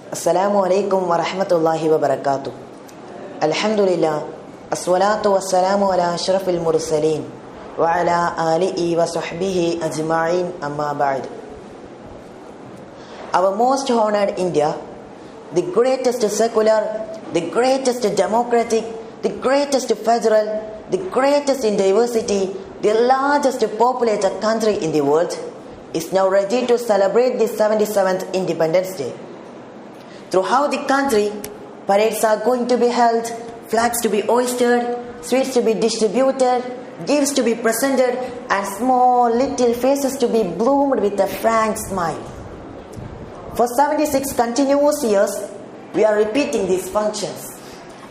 Assalamu alaikum wa rahmatullahi wa barakatuh. Alhamdulillah. As-salatu was-salamu ala ashrafil mursaleen wa ala alihi wa sahbihi ajma'in amma ba'd. Our most honored India, the greatest secular, the greatest democratic, the greatest federal, the greatest in diversity, the largest populated country in the world, is now ready to celebrate the 77th Independence Day. Throughout the country, parades are going to be held, flags to be hoisted, sweets to be distributed, gifts to be presented, and small little faces to be bloomed with a frank smile. For 76 continuous years, we are repeating these functions.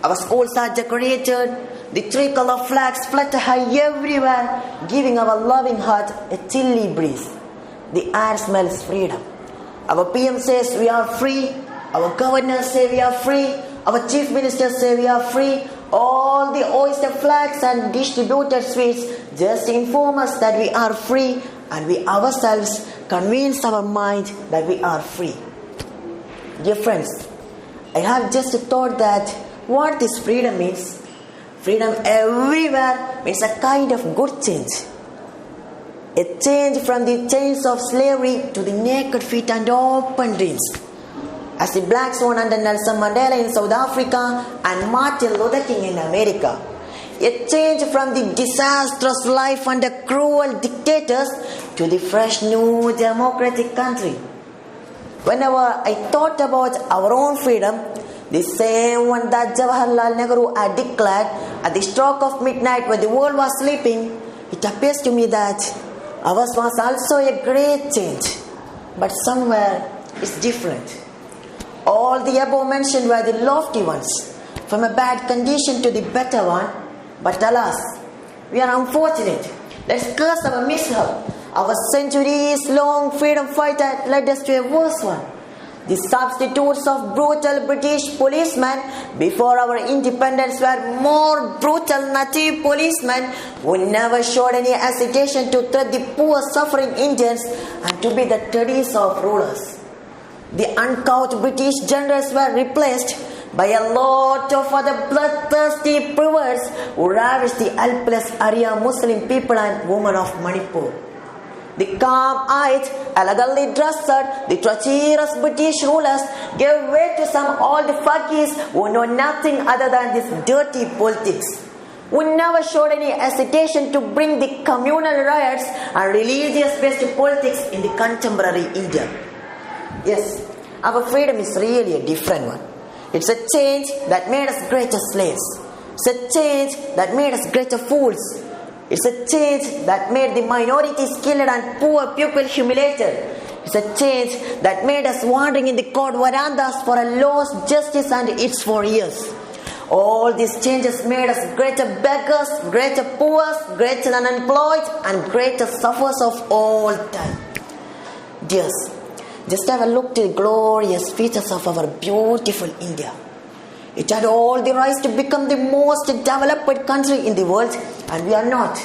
Our schools are decorated, the tricolor flags flutter high everywhere, giving our loving heart a chilly breeze. The air smells freedom. Our PM says we are free. Our governors say we are free. Our chief ministers say we are free. All the oyster flags and distributed sweets just inform us that we are free, and we ourselves convince our mind that we are free. Dear friends, I have just thought that what this freedom means. Freedom everywhere means a kind of good change. A change from the chains of slavery to the naked feet and open dreams. As the black swan under Nelson Mandela in South Africa and Martin Luther King in America. A change from the disastrous life under cruel dictators to the fresh new democratic country. Whenever I thought about our own freedom, the same one that Jawaharlal Nehru had declared at the stroke of midnight when the world was sleeping, it appears to me that ours was also a great change, but somewhere it's different. All the above mentioned were the lofty ones, from a bad condition to the better one, but alas, we are unfortunate. Let's curse our mishap. Our centuries-long freedom fight that led us to a worse one. The substitutes of brutal British policemen before our independence were more brutal native policemen who never showed any hesitation to treat the poor suffering Indians and to be the teddies of rulers. The uncouth British generals were replaced by a lot of other bloodthirsty perverts who ravished the helpless Arya Muslim people and women of Manipur. The calm-eyed, elegantly dressed, the treacherous British rulers gave way to some old fakis who know nothing other than this dirty politics, who never showed any hesitation to bring the communal riots and religious-based politics in the contemporary India. Yes, our freedom is really a different one. It's a change that made us greater slaves. It's a change that made us greater fools. It's a change that made the minorities killed and poor people humiliated. It's a change that made us wandering in the court verandas for a lost justice and its 4 years. All these changes made us greater beggars, greater poor, greater unemployed, and greater sufferers of all time. Dears, just have a look to the glorious features of our beautiful India. It had all the rights to become the most developed country in the world, and we are not.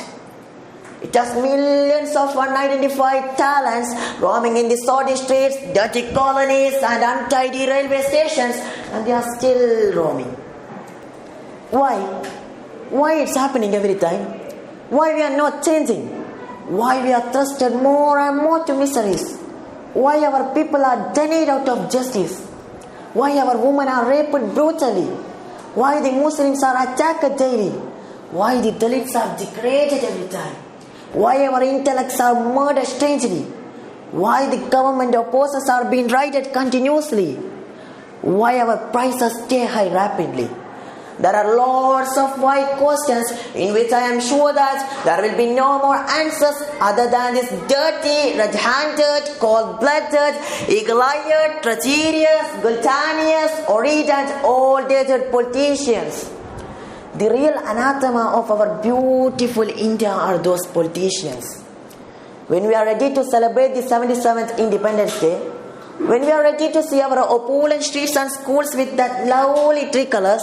It has millions of unidentified talents roaming in the sordid streets, dirty colonies, and untidy railway stations, and they are still roaming. Why? Why it's happening every time? Why we are not changing? Why we are thrusted more and more to miseries? Why our people are denied out of justice? Why our women are raped brutally? Why the Muslims are attacked daily? Why the Dalits are degraded every time? Why our intellects are murdered strangely? Why the government opposers are being raided continuously? Why our prices stay high rapidly? There are lots of why questions in which I am sure that there will be no more answers other than this dirty, red-handed, cold-blooded, eagle-eyed, treacherous, gluttonous, horrid and old-dated politicians. The real anathema of our beautiful India are those politicians. When we are ready to celebrate the 77th Independence Day, when we are ready to see our opulent streets and schools with that lovely tricolors,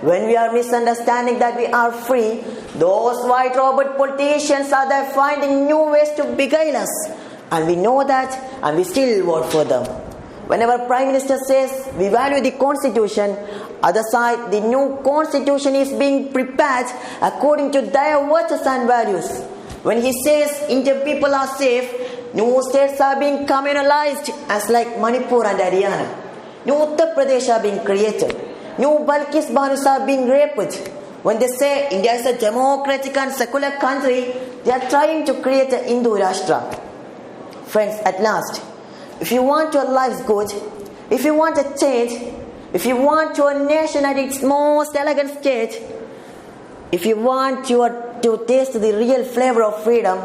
when we are misunderstanding that we are free, those white-robed politicians are there finding new ways to beguile us. And we know that, and we still vote for them. When our Prime Minister says we value the Constitution, other side, the new Constitution is being prepared according to their virtues and values. When he says Indian people are safe, new states are being communalized as like Manipur and Haryana. New Uttar Pradesh are being created. New Balkis Banus are being raped. When they say India is a democratic and secular country, they are trying to create a Hindu Rashtra. Friends, at last, if you want your lives good, if you want a change, if you want your nation at its most elegant state, if you want to taste the real flavor of freedom,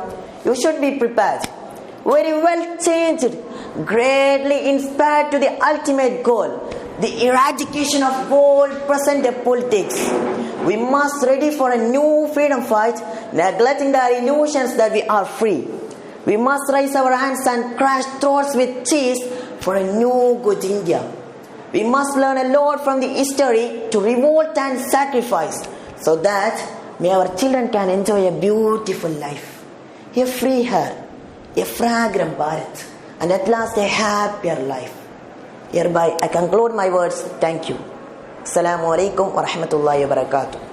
you should be prepared. Very well changed, greatly inspired to the ultimate goal, the eradication of all present-day politics. We must ready for a new freedom fight, neglecting the illusions that we are free. We must raise our hands and crash throats with cheese for a new good India. We must learn a lot from the history to revolt and sacrifice, so that may our children can enjoy a beautiful life, a free air, a fragrant Bharat, and at last a happier life. Hereby I conclude my words. Thank you. Assalamu alaikum wa rahmatullahi wa barakatuh.